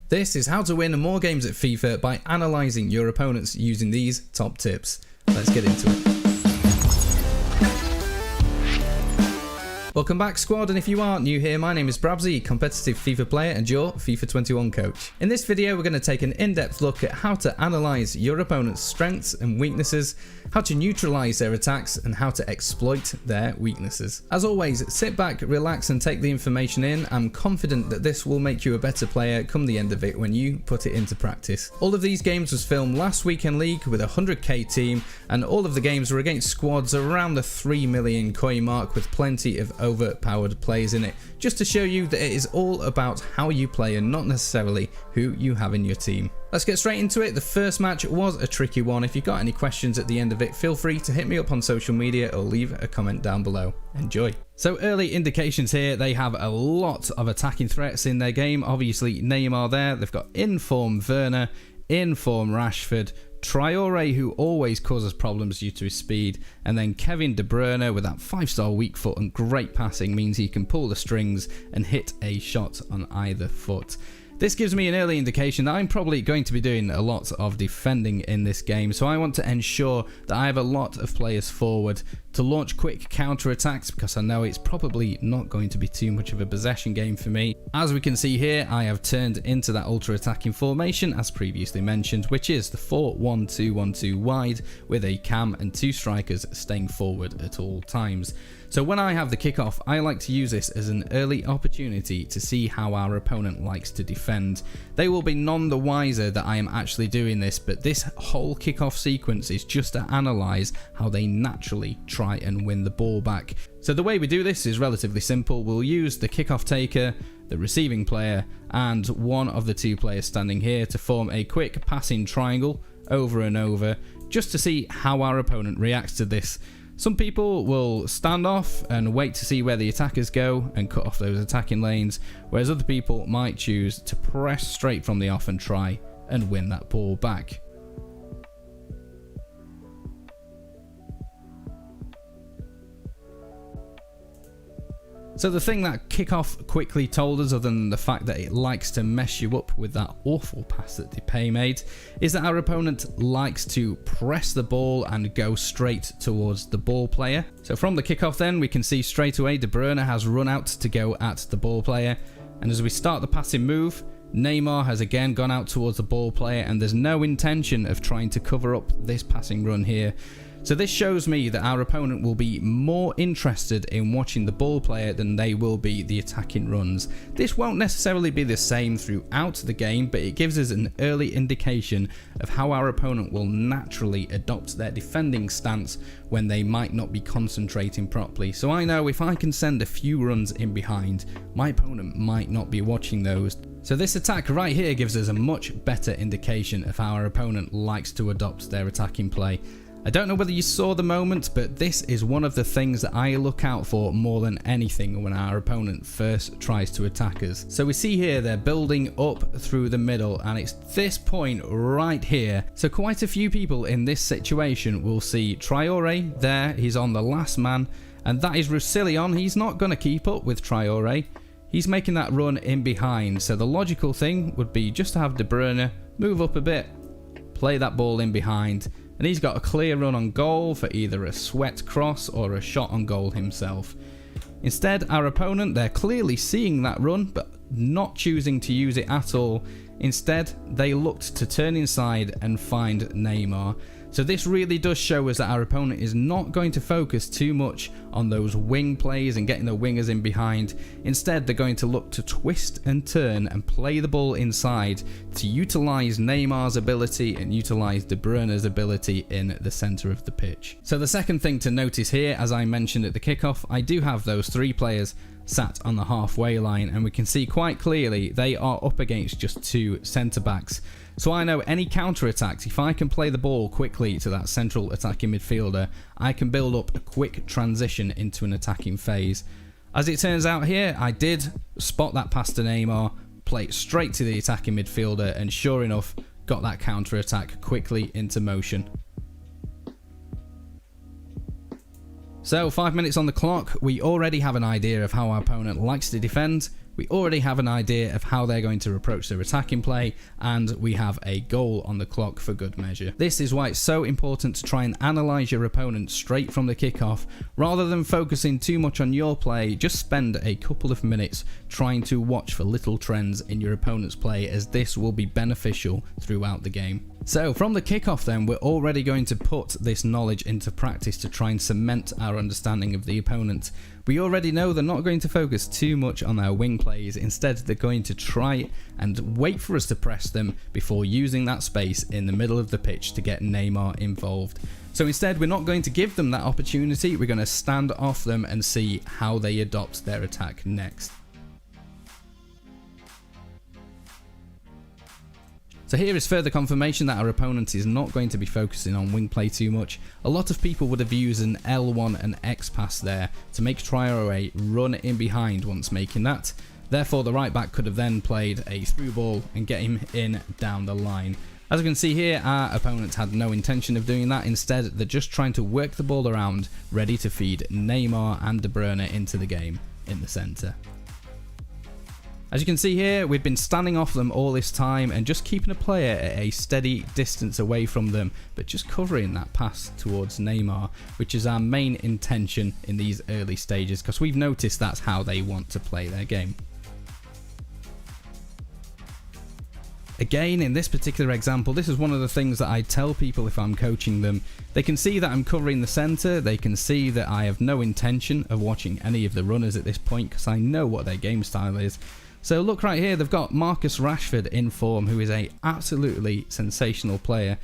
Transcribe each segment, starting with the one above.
This is how to win more games at FIFA by analysing your opponents using these top tips. Let's get into it. Welcome back, squad, and if you are new here, my name is Brabbsy, competitive FIFA player and your FIFA 21 coach. In this video, we're going to take an in-depth look at how to analyse your opponent's strengths and weaknesses, how to neutralise their attacks, and how to exploit their weaknesses. As always, sit back, relax, and take the information in. I'm confident that this will make you a better player come the end of it when you put it into practice. All of these games was filmed last weekend league with a 100k team, and all of the games were against squads around the 3 million coin mark with plenty of overpowered players in it, just to show you that it is all about how you play and not necessarily who you have in your team. Let's get straight into it. The first match was a tricky one. If you've got any questions at the end of it, feel free to hit me up on social media or leave a comment down below. Enjoy. So early indications here, they have a lot of attacking threats in their game. Obviously Neymar there, they've got in-form Werner, in-form Rashford, Traore, who always causes problems due to his speed, and then Kevin De Bruyne with that 5-star weak foot and great passing means he can pull the strings and hit a shot on either foot. This gives me an early indication that I'm probably going to be doing a lot of defending in this game, so I want to ensure that I have a lot of players forward to launch quick counter attacks, because I know it's probably not going to be too much of a possession game for me. As we can see here, I have turned into that ultra attacking formation as previously mentioned, which is the 4-1-2-1-2 wide with a cam and 2 strikers staying forward at all times. So when I have the kickoff, I like to use this as an early opportunity to see how our opponent likes to defend. They will be none the wiser that I am actually doing this, but this whole kickoff sequence is just to analyse how they naturally try and win the ball back. So the way we do this is relatively simple. We'll use the kickoff taker, the receiving player, and one of the 2 players standing here to form a quick passing triangle over and over, just to see how our opponent reacts to this. Some people will stand off and wait to see where the attackers go and cut off those attacking lanes, whereas other people might choose to press straight from the off and try and win that ball back. So the thing that Kickoff quickly told us, other than the fact that it likes to mess you up with that awful pass that Depay made, is that our opponent likes to press the ball and go straight towards the ball player. So from the kickoff then, we can see straight away De Bruyne has run out to go at the ball player, and as we start the passing move, Neymar has again gone out towards the ball player, and there's no intention of trying to cover up this passing run here. So this shows me that our opponent will be more interested in watching the ball player than they will be the attacking runs. This won't necessarily be the same throughout the game, but it gives us an early indication of how our opponent will naturally adopt their defending stance when they might not be concentrating properly. So I know if I can send a few runs in behind, my opponent might not be watching those. So this attack right here gives us a much better indication of how our opponent likes to adopt their attacking play. I don't know whether you saw the moment, but this is one of the things that I look out for more than anything when our opponent first tries to attack us. So we see here they're building up through the middle, and it's this point right here. So quite a few people in this situation will see Traore there, he's on the last man, and that is Roussillon. He's not going to keep up with Traore. He's making that run in behind, so the logical thing would be just to have De Bruyne move up a bit, play that ball in behind, and he's got a clear run on goal for either a sweat cross or a shot on goal himself. Instead, our opponent, they're clearly seeing that run but not choosing to use it at all. Instead, they looked to turn inside and find Neymar. So this really does show us that our opponent is not going to focus too much on those wing plays and getting the wingers in behind. Instead, they're going to look to twist and turn and play the ball inside to utilise Neymar's ability and utilise De Bruyne's ability in the centre of the pitch. So the second thing to notice here, as I mentioned at the kickoff, I do have those 3 players sat on the halfway line, and we can see quite clearly they are up against just 2 centre backs. So I know any counter attacks, if I can play the ball quickly to that central attacking midfielder, I can build up a quick transition into an attacking phase. As it turns out here, I did spot that pass to Neymar, play it straight to the attacking midfielder, and sure enough, got that counter attack quickly into motion. So 5 minutes on the clock, we already have an idea of how our opponent likes to defend. we already have an idea of how they're going to approach their attacking play, and we have a goal on the clock for good measure. This is why it's so important to try and analyse your opponent straight from the kickoff. Rather than focusing too much on your play, just spend a couple of minutes trying to watch for little trends in your opponent's play, as this will be beneficial throughout the game. So from the kickoff then, we're already going to put this knowledge into practice to try and cement our understanding of the opponent. We already know they're not going to focus too much on our wing plays. Instead, they're going to try and wait for us to press them before using that space in the middle of the pitch to get Neymar involved. So instead, we're not going to give them that opportunity. We're going to stand off them and see how they adopt their attack next. So here is further confirmation that our opponent is not going to be focusing on wing play too much. A lot of people would have used an L1 and X pass there to make Traoré run in behind once making that. Therefore, the right back could have then played a through ball and get him in down the line. As we can see here, our opponents had no intention of doing that. Instead, they're just trying to work the ball around, ready to feed Neymar and De Bruyne into the game in the centre. As you can see here, we've been standing off them all this time and just keeping a player at a steady distance away from them, but just covering that pass towards Neymar, which is our main intention in these early stages, because we've noticed that's how they want to play their game. Again, in this particular example, this is one of the things that I tell people if I'm coaching them. They can see that I'm covering the centre, they can see that I have no intention of watching any of the runners at this point because I know what their game style is. So look right here, they've got Marcus Rashford in form, who is a absolutely sensational player.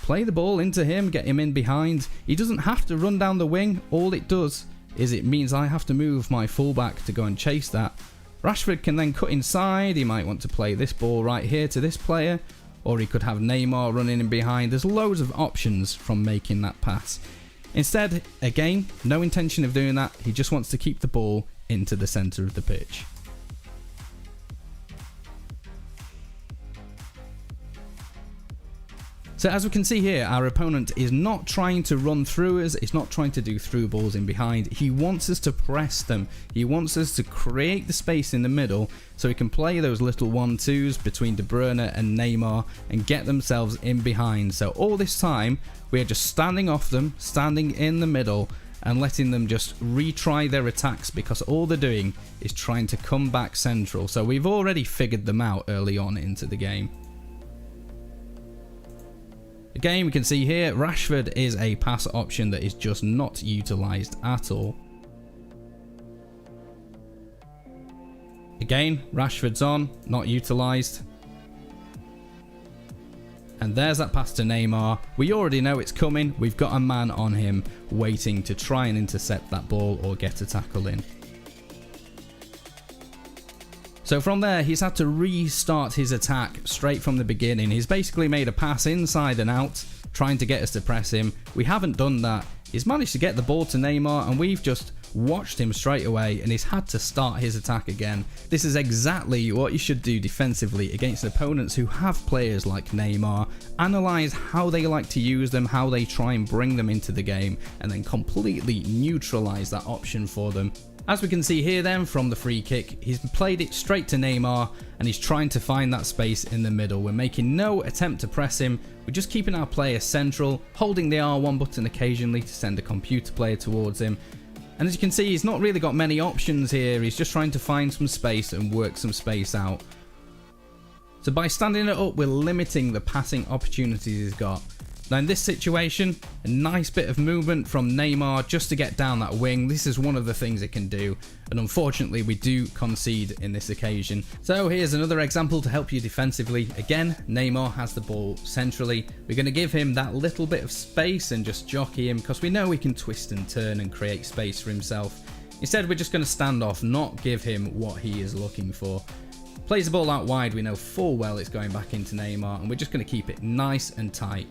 Play the ball into him, get him in behind. He doesn't have to run down the wing. All it does is it means I have to move my fullback to go and chase that. Rashford can then cut inside. He might want to play this ball right here to this player, or he could have Neymar running in behind. There's loads of options from making that pass. Instead, again, no intention of doing that. He just wants to keep the ball into the centre of the pitch. So as we can see here, our opponent is not trying to run through us, it's not trying to do through balls in behind. He wants us to press them. He wants us to create the space in the middle so he can play those little 1-2s between De Bruyne and Neymar and get themselves in behind. So all this time, we're just standing off them, standing in the middle and letting them just retry their attacks, because all they're doing is trying to come back central. So we've already figured them out early on into the game. Again, we can see here, Rashford is a pass option that is just not utilised at all. Again, Rashford's on, not utilised. And there's that pass to Neymar. We already know it's coming. We've got a man on him waiting to try and intercept that ball or get a tackle in. So from there, he's had to restart his attack straight from the beginning. He's basically made a pass inside and out, trying to get us to press him. We haven't done that. He's managed to get the ball to Neymar, and we've just watched him straight away, and he's had to start his attack again. This is exactly what you should do defensively against opponents who have players like Neymar. Analyse how they like to use them, how they try and bring them into the game, and then completely neutralise that option for them. As we can see here then, from the free kick, he's played it straight to Neymar and he's trying to find that space in the middle. We're making no attempt to press him, we're just keeping our player central, holding the R1 button occasionally to send a computer player towards him. And as you can see, he's not really got many options here, he's just trying to find some space and work some space out. So by standing it up, we're limiting the passing opportunities he's got. Now in this situation, a nice bit of movement from Neymar just to get down that wing. This is one of the things it can do, and unfortunately we do concede in this occasion. So here's another example to help you defensively. Again, Neymar has the ball centrally. We're going to give him that little bit of space and just jockey him, because we know he can twist and turn and create space for himself. Instead, we're just going to stand off, not give him what he is looking for. Plays the ball out wide, we know full well it's going back into Neymar, and we're just going to keep it nice and tight.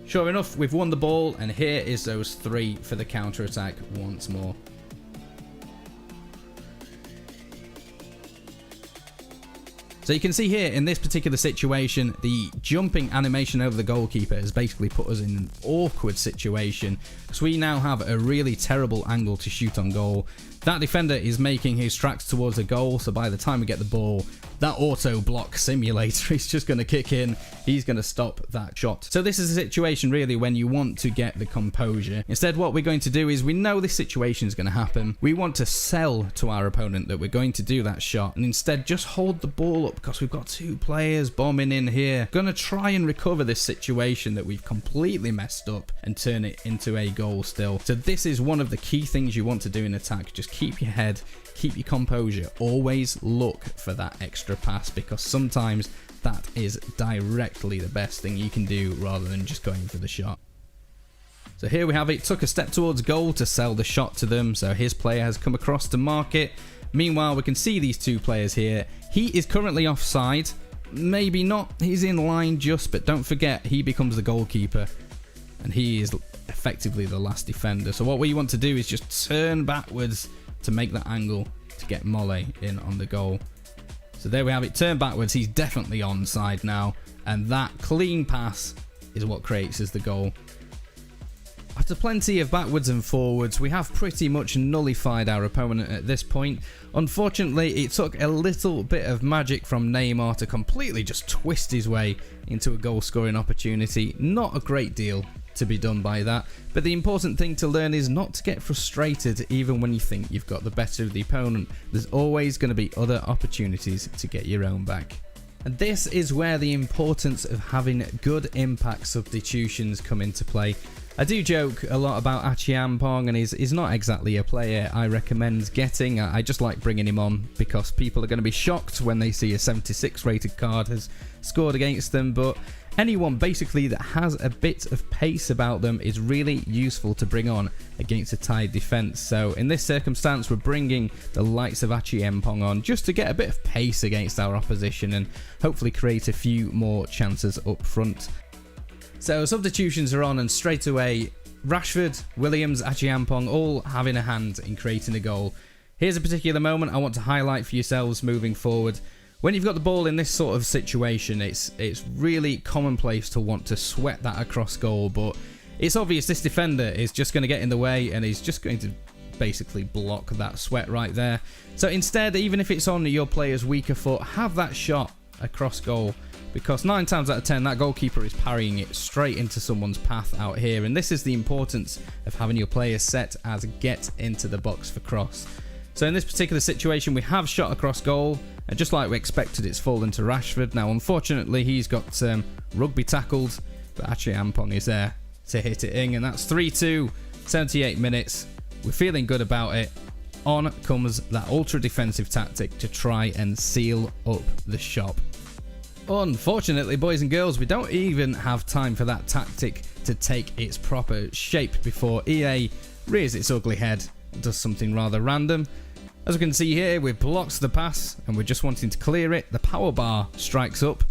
Sure enough, we've won the ball, and here is those three for the counter-attack once more. So you can see here in this particular situation, the jumping animation over the goalkeeper has basically put us in an awkward situation, because we now have a really terrible angle to shoot on goal. That defender is making his tracks towards a goal, so by the time we get the ball, that auto block simulator is just going to kick in. He's going to stop that shot. So this is a situation really when you want to get the composure. Instead, what we're going to do is, we know this situation is going to happen. We want to sell to our opponent that we're going to do that shot, and instead just hold the ball up because we've got two players bombing in here. Going to try and recover this situation that we've completely messed up and turn it into a goal still. So this is one of the key things you want to do in attack. Just keep your head, keep your composure. Always look for that extra pass, because sometimes that is directly the best thing you can do rather than just going for the shot. So here we have it. Took a step towards goal to sell the shot to them. So his player has come across to mark it. Meanwhile, we can see these two players here. He is currently offside. Maybe not. He's in line just, but don't forget, he becomes the goalkeeper. And he is effectively the last defender. So what we want to do is just turn backwards to make that angle to get Mole in on the goal. So there we have it, turn backwards. He's definitely onside now, and that clean pass is what creates as the goal. After plenty of backwards and forwards, we have pretty much nullified our opponent at this point. Unfortunately, it took a little bit of magic from Neymar to completely just twist his way into a goal scoring opportunity. Not a great deal to be done by that, but the important thing to learn is not to get frustrated even when you think you've got the better of the opponent. There's always going to be other opportunities to get your own back. And this is where the importance of having good impact substitutions come into play. I do joke a lot about Achiampong, and he's not exactly a player I recommend getting. I just like bringing him on because people are going to be shocked when they see a 76 rated card has scored against them, but anyone basically that has a bit of pace about them is really useful to bring on against a tied defence. So in this circumstance, we're bringing the likes of Achiampong on just to get a bit of pace against our opposition and hopefully create a few more chances up front. So substitutions are on, and straight away Rashford, Williams, Achiampong all having a hand in creating a goal. Here's a particular moment I want to highlight for yourselves moving forward. When you've got the ball in this sort of situation, it's really commonplace to want to sweat that across goal, but it's obvious this defender is just going to get in the way and he's just going to basically block that sweat right there. So instead, even if it's on your player's weaker foot, have that shot across goal, because 9 times out of 10 that goalkeeper is parrying it straight into someone's path out here, and this is the importance of having your players set as get into the box for cross. So in this particular situation, we have shot across goal, and just like we expected, it's fallen to Rashford. Now unfortunately he's got rugby tackled, but Achiampong is there to hit it in, and that's 3-2, 78 minutes. We're feeling good about it. On comes that ultra defensive tactic to try and seal up the shop. Unfortunately, boys and girls, we don't even have time for that tactic to take its proper shape before EA rears its ugly head and does something rather random. As we can see here, we've blocked the pass and we're just wanting to clear it. The power bar strikes up,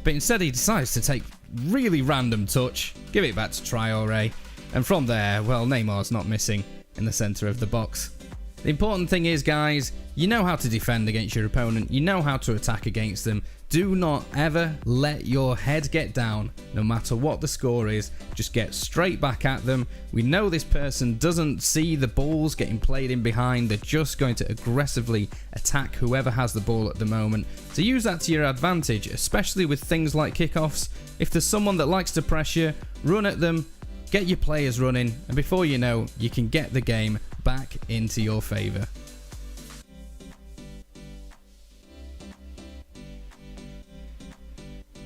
but instead he decides to take really random touch, give it back to Traore, and from there, well, Neymar's not missing in the centre of the box. The important thing is, guys, you know how to defend against your opponent, you know how to attack against them. Do not ever let your head get down, no matter what the score is. Just get straight back at them. We know this person doesn't see the balls getting played in behind. They're just going to aggressively attack whoever has the ball at the moment. So use that to your advantage, especially with things like kickoffs. If there's someone that likes to pressure, run at them, get your players running, and before you know, you can get the game back into your favour.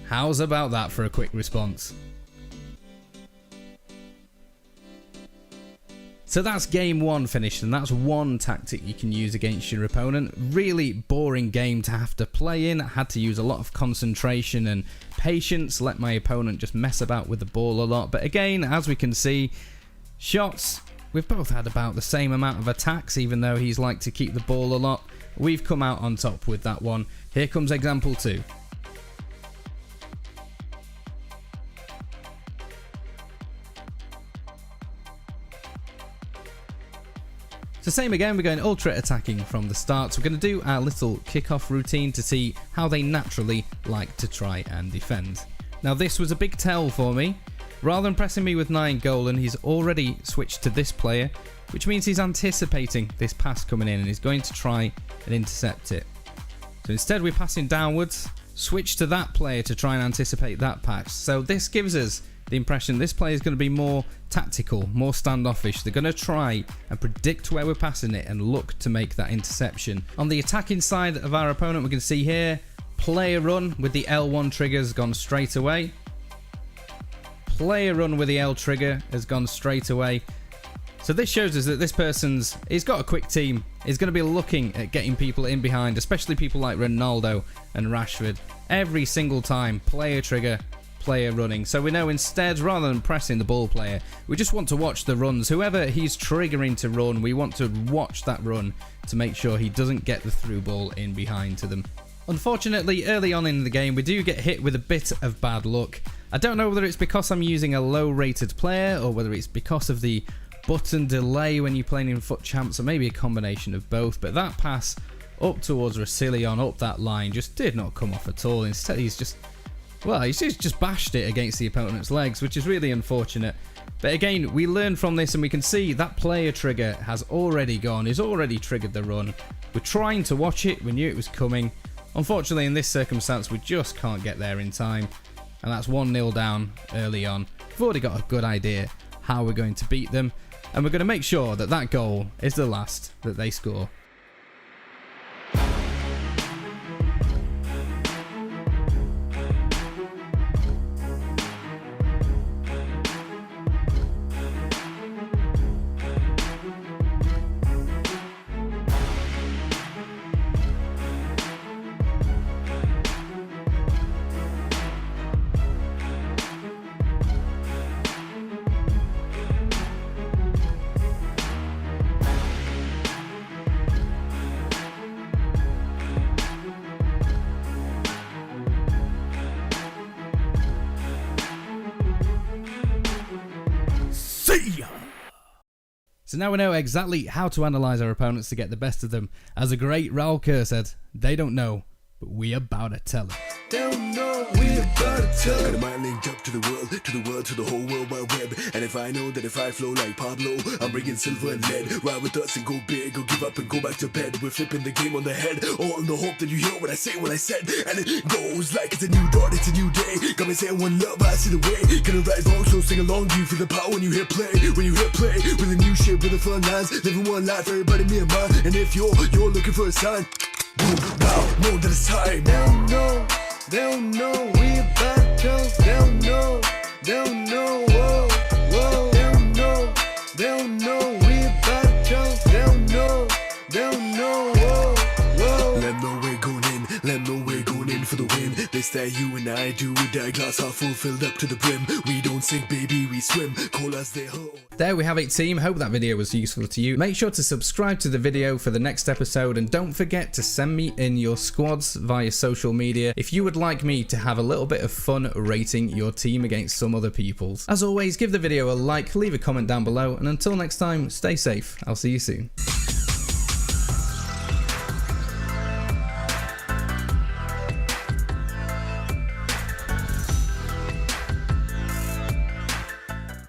How's about that for a quick response? So that's game one finished, and that's one tactic you can use against your opponent. Really boring game to have to play in. I had to use a lot of concentration and patience, let my opponent just mess about with the ball a lot. But again, as we can see, shots, we've both had about the same amount of attacks, even though he's liked to keep the ball a lot. We've come out on top with that one. Here comes example 2. So same again, we're going ultra attacking from the start. So we're going to do our little kickoff routine to see how they naturally like to try and defend. Now this was a big tell for me. Rather than pressing me with 9 golden, he's already switched to this player, which means he's anticipating this pass coming in and he's going to try and intercept it. So instead we're passing downwards, switch to that player to try and anticipate that pass. So this gives us the impression this player is going to be more tactical, more standoffish. They're going to try and predict where we're passing it and look to make that interception. On the attacking side of our opponent, we can see here, player run with the L1 trigger has gone straight away. Player run with the L trigger has gone straight away. So this shows us that this he's got a quick team. He's going to be looking at getting people in behind, especially people like Ronaldo and Rashford. Every single time, player trigger, player running. So we know instead, rather than pressing the ball player, we just want to watch the runs. Whoever he's triggering to run, we want to watch that run to make sure he doesn't get the through ball in behind to them. Unfortunately, early on in the game, we do get hit with a bit of bad luck. I don't know whether it's because I'm using a low rated player or whether it's because of the button delay when you're playing in FUT Champs, or maybe a combination of both, but that pass up towards Rasilion, up that line, just did not come off at all. Instead, he's just bashed it against the opponent's legs, which is really unfortunate. But again, we learn from this and we can see that player trigger has already gone, he's already triggered the run. We're trying to watch it, we knew it was coming. Unfortunately, in this circumstance, we just can't get there in time. And that's 1-0 down early on. We've already got a good idea how we're going to beat them. And we're going to make sure that that goal is the last that they score. So now we know exactly how to analyse our opponents to get the best of them. As a great Raul Kerr said, they don't know, but we about to tell them. Don't know, we about to tell them. Got a mind linked up to the world, to the whole world wide web. And if I know that if I flow like Pablo, I'm bringing silver and lead. Ride with us and go big, or give up and go back to bed. We're flipping the game on the head, all in the hope that you hear what I say, what I said. And it goes like it's a new dawn, it's a new day. Got me saying one love, I see the way. Gonna rise long, so sing along. Do you feel the power when you hear play? When you hear play, with a new shit, with the fun lines. Living one life, everybody me and mine. And if you're looking for a sign, boom, now, know that it's time. They don't know, we about to tell. They don't know, whoa, whoa. They don't know, we about to tell. They don't know, whoa, whoa. Let no way going in for the win. This that you and I do with that glass half full filled up to the brim. We don't sink, baby, we swim. Call us their hoe. There we have it, team. Hope that video was useful to you. Make sure to subscribe to the video for the next episode, and don't forget to send me in your squads via social media if you would like me to have a little bit of fun rating your team against some other people's. As always, give the video a like, leave a comment down below, and until next time, stay safe. I'll see you soon.